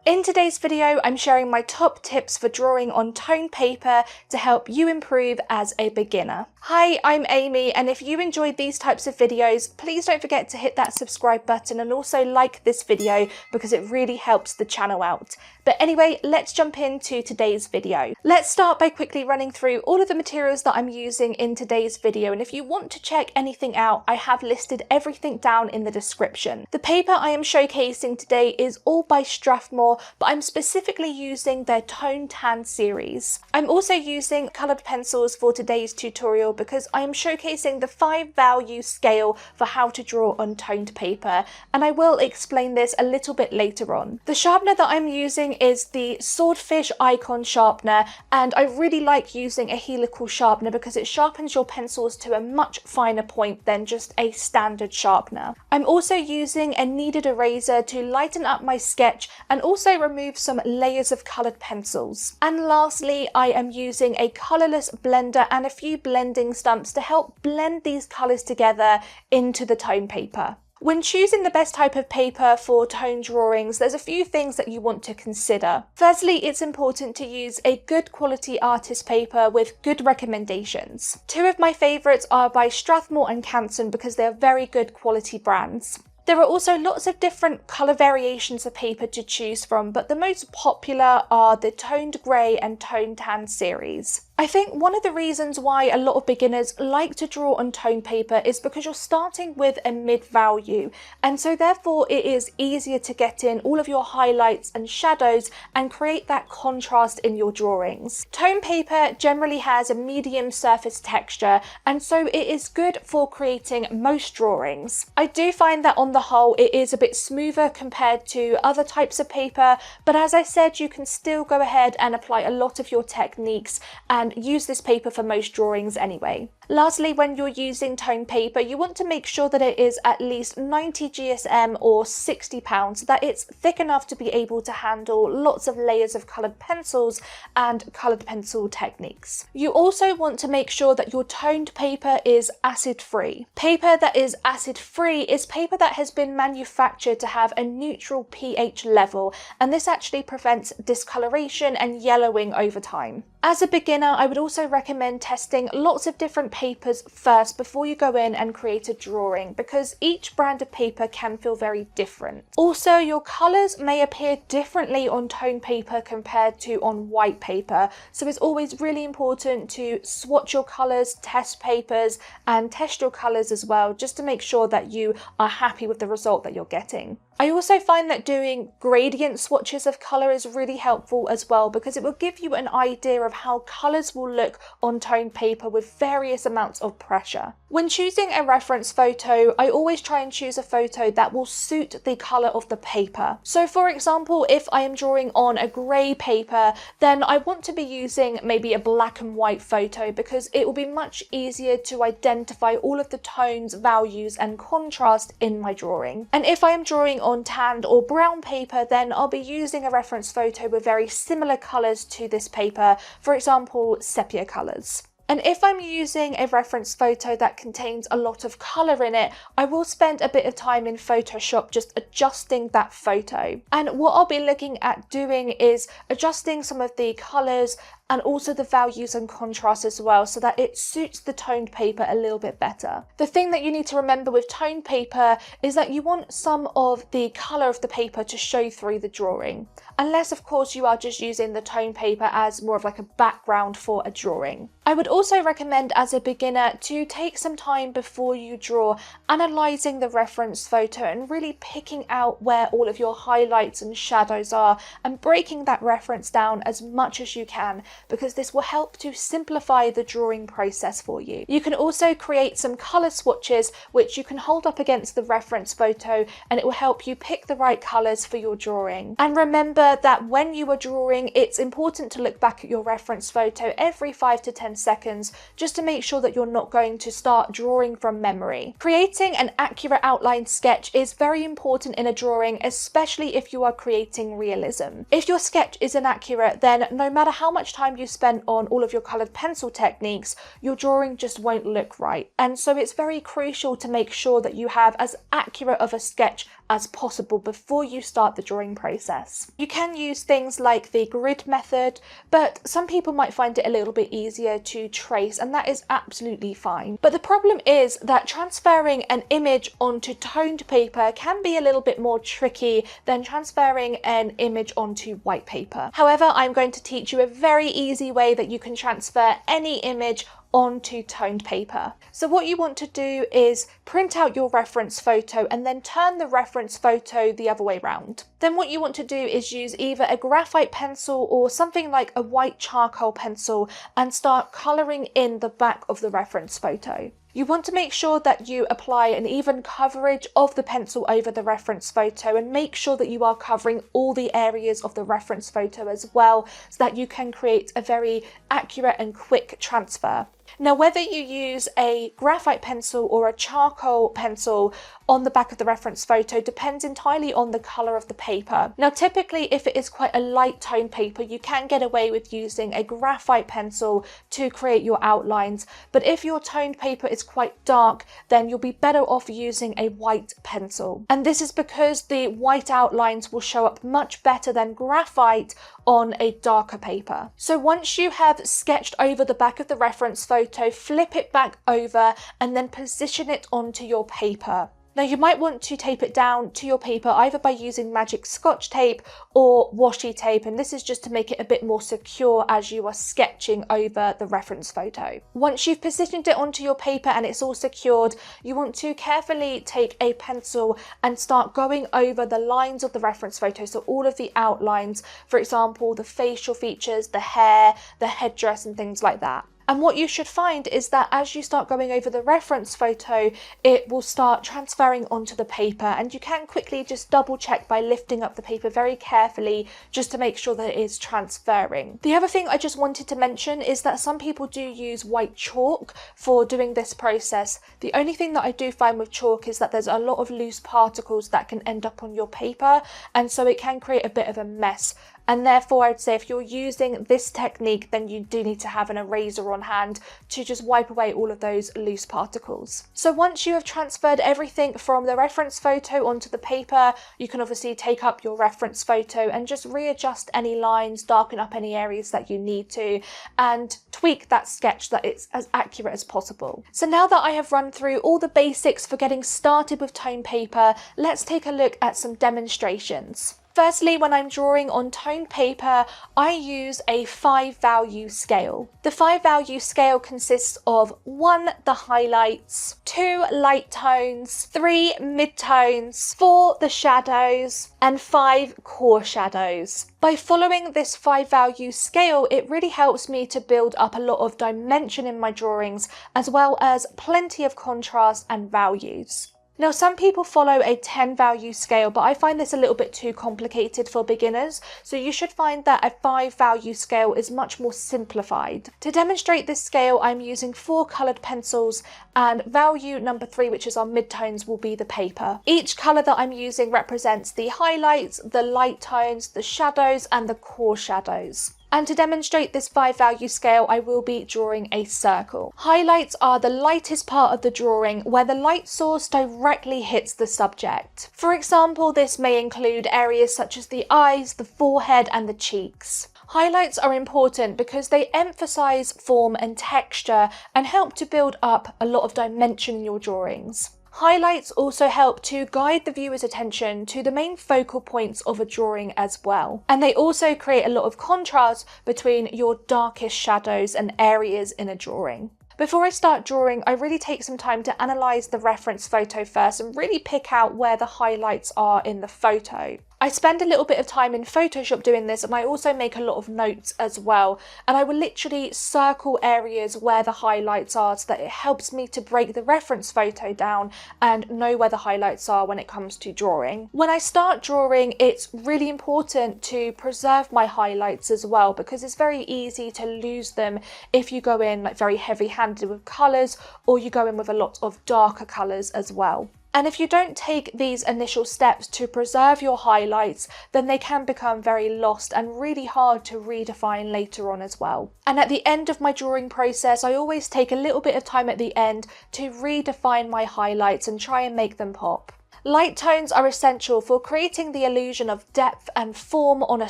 In today's video, I'm sharing my top tips for drawing on toned paper to help you improve as a beginner. Hi, I'm Amy, and if you enjoyed these types of videos, please don't forget to hit that subscribe button and also like this video because it really helps the channel out. But anyway, let's jump into today's video. Let's start by quickly running through all of the materials that I'm using in today's video, and if you want to check anything out, I have listed everything down in the description. The paper I am showcasing today is all by Sharpener, but I'm specifically using their Tone Tan series. I'm also using coloured pencils for today's tutorial because I am showcasing the 5-value scale for how to draw on toned paper, and I will explain this a little bit later on. The sharpener that I'm using is the Swordfish Icon sharpener, and I really like using a helical sharpener because it sharpens your pencils to a much finer point than just a standard sharpener. I'm also using a kneaded eraser to lighten up my sketch and also remove some layers of coloured pencils. And lastly, I am using a colourless blender and a few blending stumps to help blend these colours together into the tone paper. When choosing the best type of paper for tone drawings, there's a few things that you want to consider. Firstly, it's important to use a good quality artist paper with good recommendations. Two of my favourites are by Sharpener and Canson because they are very good quality brands. There are also lots of different colour variations of paper to choose from, but the most popular are the Toned Grey and Toned Tan series. I think one of the reasons why a lot of beginners like to draw on toned paper is because you're starting with a mid-value, and so therefore it is easier to get in all of your highlights and shadows and create that contrast in your drawings. Toned paper generally has a medium surface texture, and so it is good for creating most drawings. I do find that on the whole it is a bit smoother compared to other types of paper, but as I said, you can still go ahead and apply a lot of your techniques and use this paper for most drawings anyway. Lastly, when you're using toned paper, you want to make sure that it is at least 90 GSM or 60 pounds, that it's thick enough to be able to handle lots of layers of coloured pencils and coloured pencil techniques. You also want to make sure that your toned paper is acid-free. Paper that is acid-free is paper that has been manufactured to have a neutral pH level, and this actually prevents discoloration and yellowing over time. As a beginner, I would also recommend testing lots of different papers first before you go in and create a drawing, because each brand of paper can feel very different. Also, your colours may appear differently on toned paper compared to on white paper, so it's always really important to swatch your colours, test papers, and test your colours as well, just to make sure that you are happy with the result that you're getting. I also find that doing gradient swatches of colour is really helpful as well, because it will give you an idea of how colours will look on toned paper with various amounts of pressure. When choosing a reference photo, I always try and choose a photo that will suit the colour of the paper. So for example, if I am drawing on a grey paper, then I want to be using maybe a black and white photo because it will be much easier to identify all of the tones, values and contrast in my drawing. And if I am drawing on tanned or brown paper, then I'll be using a reference photo with very similar colours to this paper, for example sepia colours. And if I'm using a reference photo that contains a lot of colour in it, I will spend a bit of time in Photoshop just adjusting that photo. And what I'll be looking at doing is adjusting some of the colours and also the values and contrast as well, so that it suits the toned paper a little bit better. The thing that you need to remember with toned paper is that you want some of the colour of the paper to show through the drawing, unless of course you are just using the toned paper as more of like a background for a drawing. I would also recommend as a beginner to take some time before you draw, analysing the reference photo and really picking out where all of your highlights and shadows are and breaking that reference down as much as you can, because this will help to simplify the drawing process for you. You can also create some colour swatches which you can hold up against the reference photo, and it will help you pick the right colours for your drawing. And remember that when you are drawing, it's important to look back at your reference photo every 5 to 10 seconds just to make sure that you're not going to start drawing from memory. Creating an accurate outline sketch is very important in a drawing, especially if you are creating realism. If your sketch is inaccurate, then no matter how much time time you spent on all of your coloured pencil techniques, your drawing just won't look right. And so it's very crucial to make sure that you have as accurate of a sketch as possible before you start the drawing process. You can use things like the grid method, but some people might find it a little bit easier to trace, and that is absolutely fine. But the problem is that transferring an image onto toned paper can be a little bit more tricky than transferring an image onto white paper. However, I'm going to teach you a very easy way that you can transfer any image onto toned paper. So what you want to do is print out your reference photo and then turn the reference photo the other way around. Then what you want to do is use either a graphite pencil or something like a white charcoal pencil and start colouring in the back of the reference photo. You want to make sure that you apply an even coverage of the pencil over the reference photo and make sure that you are covering all the areas of the reference photo as well, so that you can create a very accurate and quick transfer. Now, whether you use a graphite pencil or a charcoal pencil on the back of the reference photo depends entirely on the colour of the paper. Now, typically, if it is quite a light tone paper, you can get away with using a graphite pencil to create your outlines. But if your toned paper is quite dark, then you'll be better off using a white pencil. And this is because the white outlines will show up much better than graphite on a darker paper. So once you have sketched over the back of the reference photo, flip it back over and then position it onto your paper. Now you might want to tape it down to your paper either by using magic Scotch tape or washi tape, and this is just to make it a bit more secure as you are sketching over the reference photo. Once you've positioned it onto your paper and it's all secured, you want to carefully take a pencil and start going over the lines of the reference photo, so all of the outlines, for example the facial features, the hair, the headdress and things like that. And what you should find is that as you start going over the reference photo, it will start transferring onto the paper, and you can quickly just double check by lifting up the paper very carefully just to make sure that it is transferring. The other thing I just wanted to mention is that some people do use white chalk for doing this process. The only thing that I do find with chalk is that there's a lot of loose particles that can end up on your paper, and so it can create a bit of a mess. And therefore, I'd say if you're using this technique, then you do need to have an eraser on hand to just wipe away all of those loose particles. So once you have transferred everything from the reference photo onto the paper, you can obviously take up your reference photo and just readjust any lines, darken up any areas that you need to, and tweak that sketch so that it's as accurate as possible. So now that I have run through all the basics for getting started with tone paper, let's take a look at some demonstrations. Firstly, when I'm drawing on toned paper, I use a 5-value scale. The 5-value scale consists of 1, the highlights, 2, light tones, 3, mid-tones, 4, the shadows, and 5, core shadows. By following this 5-value scale, it really helps me to build up a lot of dimension in my drawings, as well as plenty of contrast and values. Now, some people follow a 10-value scale, but I find this a little bit too complicated for beginners, so you should find that a 5-value scale is much more simplified. To demonstrate this scale, I'm using 4 coloured pencils, and value number 3, which is our midtones, will be the paper. Each colour that I'm using represents the highlights, the light tones, the shadows, and the core shadows. And to demonstrate this 5-value scale, I will be drawing a circle. Highlights are the lightest part of the drawing, where the light source directly hits the subject. For example, this may include areas such as the eyes, the forehead, and the cheeks. Highlights are important because they emphasize form and texture and help to build up a lot of dimension in your drawings. Highlights also help to guide the viewer's attention to the main focal points of a drawing as well. And they also create a lot of contrast between your darkest shadows and areas in a drawing. Before I start drawing, I really take some time to analyse the reference photo first and really pick out where the highlights are in the photo. I spend a little bit of time in Photoshop doing this, and I also make a lot of notes as well, and I will literally circle areas where the highlights are so that it helps me to break the reference photo down and know where the highlights are when it comes to drawing. When I start drawing, it's really important to preserve my highlights as well, because it's very easy to lose them if you go in like very heavy-handed with colours, or you go in with a lot of darker colours as well. And if you don't take these initial steps to preserve your highlights, then they can become very lost and really hard to redefine later on as well. And at the end of my drawing process, I always take a little bit of time at the end to redefine my highlights and try and make them pop. Light tones are essential for creating the illusion of depth and form on a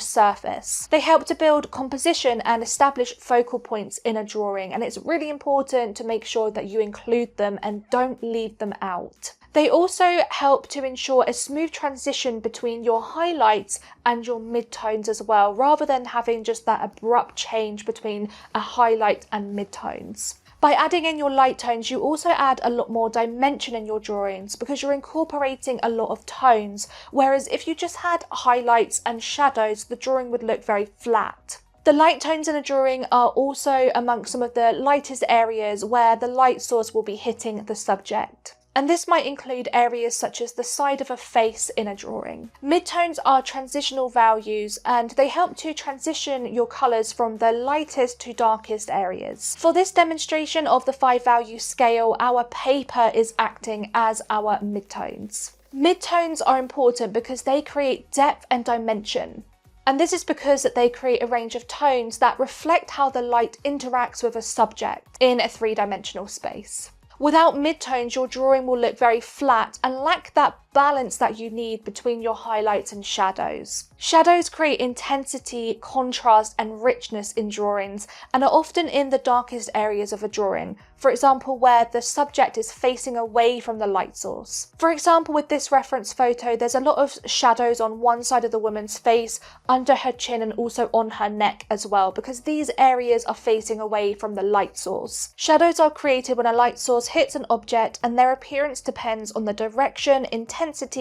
surface. They help to build composition and establish focal points in a drawing, and it's really important to make sure that you include them and don't leave them out. They also help to ensure a smooth transition between your highlights and your midtones as well, rather than having just that abrupt change between a highlight and midtones. By adding in your light tones, you also add a lot more dimension in your drawings because you're incorporating a lot of tones, whereas if you just had highlights and shadows, the drawing would look very flat. The light tones in a drawing are also amongst some of the lightest areas where the light source will be hitting the subject. And this might include areas such as the side of a face in a drawing. Midtones are transitional values and they help to transition your colours from the lightest to darkest areas. For this demonstration of the 5-value scale, our paper is acting as our midtones. Midtones are important because they create depth and dimension. And this is because they create a range of tones that reflect how the light interacts with a subject in a 3-dimensional space. Without midtones, your drawing will look very flat and lack that balance that you need between your highlights and shadows. Shadows create intensity, contrast and richness in drawings and are often in the darkest areas of a drawing, for example where the subject is facing away from the light source. For example, with this reference photo, there's a lot of shadows on one side of the woman's face, under her chin and also on her neck as well, because these areas are facing away from the light source. Shadows are created when a light source hits an object and their appearance depends on the direction, intensity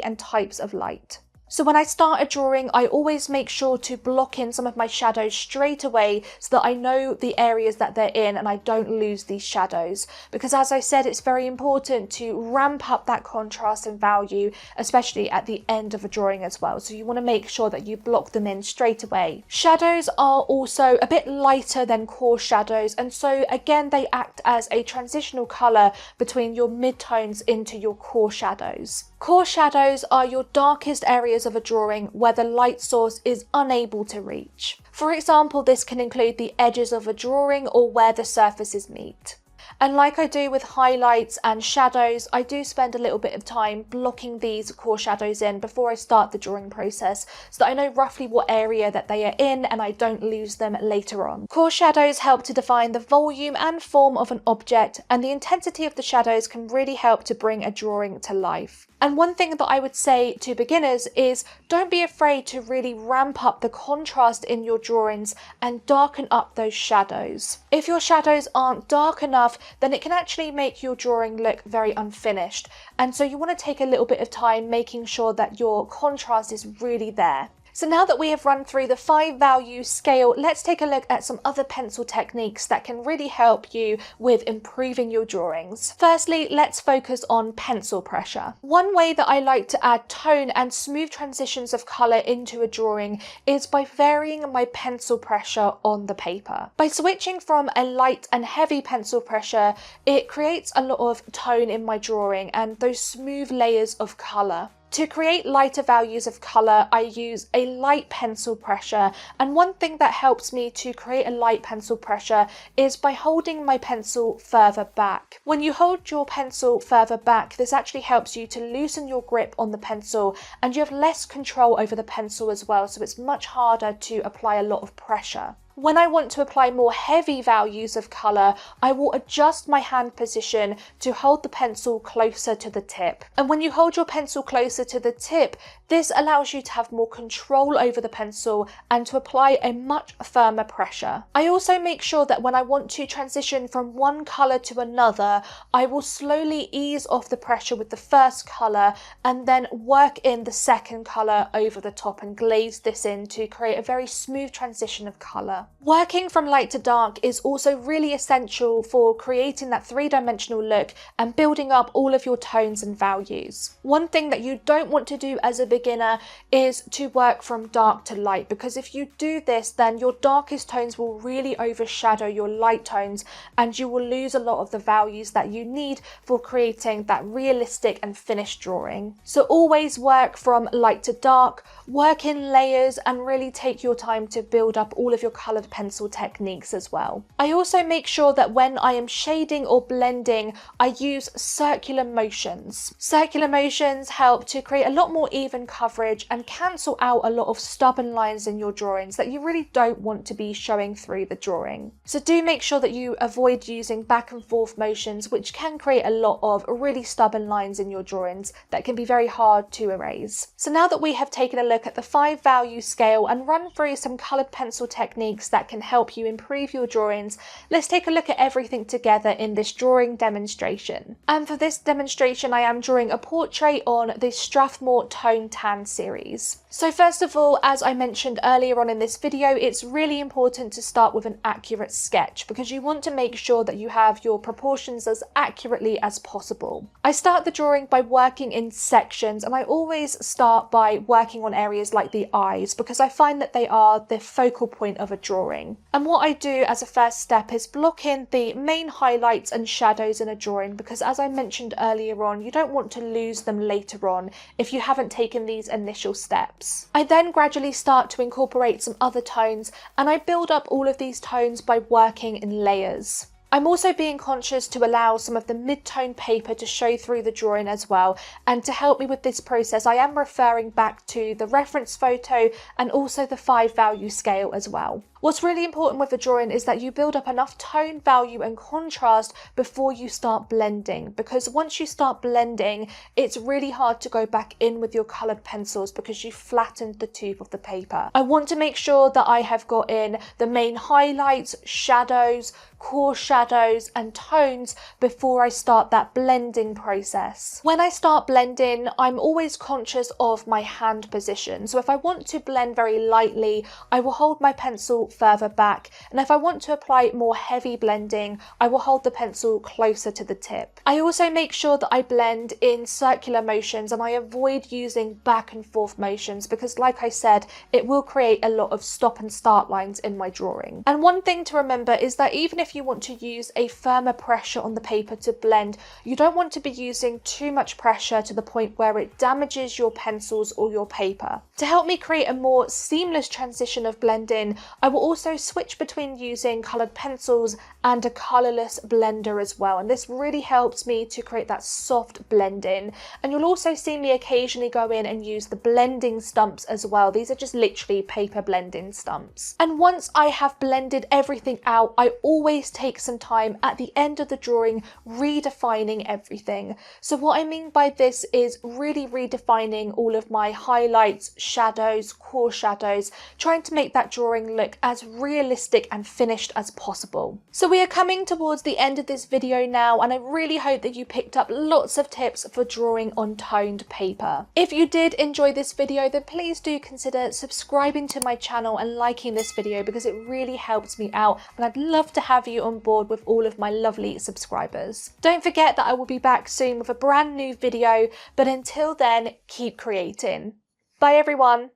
and types of light. So when I start a drawing, I always make sure to block in some of my shadows straight away so that I know the areas that they're in and I don't lose these shadows. Because as I said, it's very important to ramp up that contrast and value, especially at the end of a drawing as well. So you want to make sure that you block them in straight away. Shadows are also a bit lighter than core shadows, and so again they act as a transitional colour between your midtones into your core shadows. Core shadows are your darkest areas of a drawing where the light source is unable to reach. For example, this can include the edges of a drawing or where the surfaces meet. And like I do with highlights and shadows, I do spend a little bit of time blocking these core shadows in before I start the drawing process so that I know roughly what area that they are in and I don't lose them later on. Core shadows help to define the volume and form of an object, and the intensity of the shadows can really help to bring a drawing to life. And one thing that I would say to beginners is don't be afraid to really ramp up the contrast in your drawings and darken up those shadows. If your shadows aren't dark enough, then it can actually make your drawing look very unfinished. And so you want to take a little bit of time making sure that your contrast is really there. So now that we have run through the 5-value scale, let's take a look at some other pencil techniques that can really help you with improving your drawings. Firstly, let's focus on pencil pressure. One way that I like to add tone and smooth transitions of colour into a drawing is by varying my pencil pressure on the paper. By switching from a light and heavy pencil pressure, it creates a lot of tone in my drawing and those smooth layers of colour. To create lighter values of colour, I use a light pencil pressure, and one thing that helps me to create a light pencil pressure is by holding my pencil further back. When you hold your pencil further back, this actually helps you to loosen your grip on the pencil and you have less control over the pencil as well, so it's much harder to apply a lot of pressure. When I want to apply more heavy values of colour, I will adjust my hand position to hold the pencil closer to the tip. And when you hold your pencil closer to the tip, this allows you to have more control over the pencil and to apply a much firmer pressure. I also make sure that when I want to transition from one colour to another, I will slowly ease off the pressure with the first colour and then work in the second colour over the top and glaze this in to create a very smooth transition of colour. Working from light to dark is also really essential for creating that three-dimensional look and building up all of your tones and values. One thing that you don't want to do as a beginner is to work from dark to light, because if you do this, then your darkest tones will really overshadow your light tones and you will lose a lot of the values that you need for creating that realistic and finished drawing. So always work from light to dark, work in layers, and really take your time to build up all of your coloured pencil techniques as well. I also make sure that when I am shading or blending, I use circular motions. Circular motions help to create a lot more even coverage and cancel out a lot of stubborn lines in your drawings that you really don't want to be showing through the drawing. So do make sure that you avoid using back and forth motions, which can create a lot of really stubborn lines in your drawings that can be very hard to erase. So now that we have taken a look at the 5 value scale and run through some coloured pencil techniques that can help you improve your drawings, let's take a look at everything together in this drawing demonstration. And for this demonstration, I am drawing a portrait on the Strathmore Tone Tan series. So first of all, as I mentioned earlier on in this video, it's really important to start with an accurate sketch because you want to make sure that you have your proportions as accurately as possible. I start the drawing by working in sections, and I always start by working on areas like the eyes because I find that they are the focal point of a drawing. And what I do as a first step is block in the main highlights and shadows in a drawing because, as I mentioned earlier on, you don't want to lose them later on if you haven't taken these initial steps. I then gradually start to incorporate some other tones, and I build up all of these tones by working in layers. I'm also being conscious to allow some of the mid-tone paper to show through the drawing as well, and to help me with this process I am referring back to the reference photo and also the 5 value scale as well. What's really important with the drawing is that you build up enough tone, value and contrast before you start blending, because once you start blending, it's really hard to go back in with your coloured pencils because you flattened the tube of the paper. I want to make sure that I have got in the main highlights, shadows, core shadows and tones before I start that blending process. When I start blending, I'm always conscious of my hand position. So if I want to blend very lightly, I will hold my pencil further back, and if I want to apply more heavy blending, I will hold the pencil closer to the tip. I also make sure that I blend in circular motions and I avoid using back and forth motions because, like I said, it will create a lot of stop and start lines in my drawing. And one thing to remember is that even if you want to use a firmer pressure on the paper to blend, you don't want to be using too much pressure to the point where it damages your pencils or your paper. To help me create a more seamless transition of blending, I will also switch between using coloured pencils and a colourless blender as well, and this really helps me to create that soft blending. And you'll also see me occasionally go in and use the blending stumps as well. These are just literally paper blending stumps. And once I have blended everything out, I always take some time at the end of the drawing redefining everything. So what I mean by this is really redefining all of my highlights, shadows, core shadows, trying to make that drawing look as realistic and finished as possible. So we are coming towards the end of this video now, and I really hope that you picked up lots of tips for drawing on toned paper. If you did enjoy this video, then please do consider subscribing to my channel and liking this video because it really helps me out, and I'd love to have you on board with all of my lovely subscribers. Don't forget that I will be back soon with a brand new video, but until then, keep creating. Bye everyone.